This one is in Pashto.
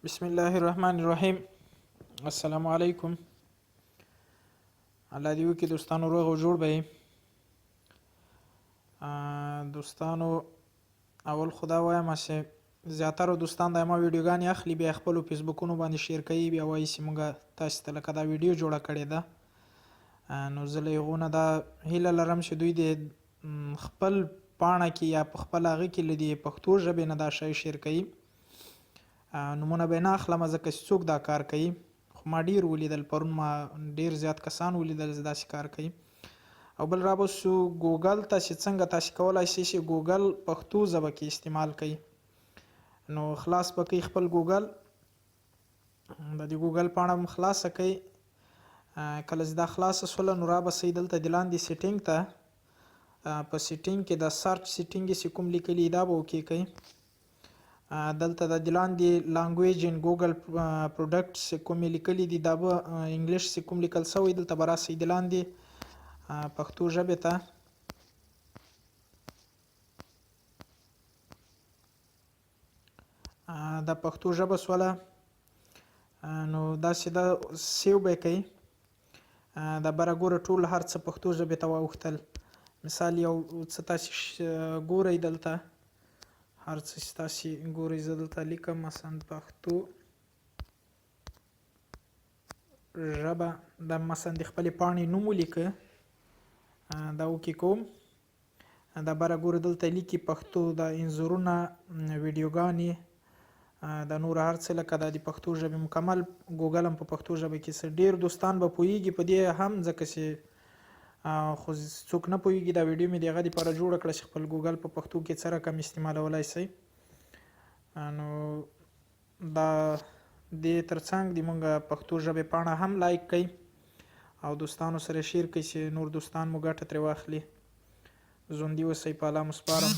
بسم الله الرحمن الرحیم. السلام علیکم. الله دې وکړي دوستانو روغ او جوړ به یې. دوستانو اول خدا وایم چې زیاتره دوستان د ما ویډیوګانې اخلي بیا خپلو فیسبوکونو باندې شیر کوي بیا وایي چې مونږ تاسو ته لکه دا ویډیو جوړه کړې ده. نو زه له هغو نه دا هیله لرم چې دوی د خپل پاڼه کې یا په خپل هغه کې له دې پښتو ژبې نه دا شی شیر کوي. نومونه به نه اخلم ځکه چې څوک دا کار کوي، خو ما ډیر ولیدل، پرون ما ډیر زیات کسان ولیدل چې داسې کار کوي. او بل رابسو ګوګل ته چې څنګه تاسو کولای شئ چې ګوګل پښتو ژبه کې استعمال کوي. نو خلاص به کوي خپل ګوګل، د دې ګوګل پاڼه هم خلاصه کوي. کله چې دا خلاصه شوله نو رابسئ دلته د لاندې سیټینګ ته، په سیټینګ کې د سرچ سیټینګ چې کوم لیکلي دا به وکې. دلته د لاندې لانګویج ان ګوګل پروډکټس کومې لیکلي دي دا به انګلیش چې کوم لیکل شوی دلته به راسئ د لاندې پښتو ژبې ته. د پښتو ژبه سوله نو داسې دا سیو به کوي. د بره ګوره ټول هر څه پښتو ژبې ته واوښتل. مثال یو څه تاسې ګورئ دلته هر څه چې تاسې ګورئ، زه دلته لیکم مثلا پښتو ژبه، دا مثلا د خپلې پاڼې نوم ولیکه، دا وکې کوم. دا بره ګوره دلته لیکي پښتو، د انځورونه، ویډیوګانې، د نور هر څه لکه دا د پښتو ژبې مکمل ګوګل هم په پښتو ژبه کې څه ډیر دوستان به پوهیږي په دې هم، ځکه چې خو څوک نه پوهیږي. دا ویډیو مې د هغه دپاره جوړه کړه چې خپل ګوګل په پښتو کې څه رقم استعمالولی شئ. نو دا دې ترڅنګ د مونږ پښتو ژبې پاڼه هم لایک کړئ او دوستانو سره شیر کړئ چې نور دوستان مو ګټه ترې واخلي. ژوندي اوسئ، په الله مو سپارم.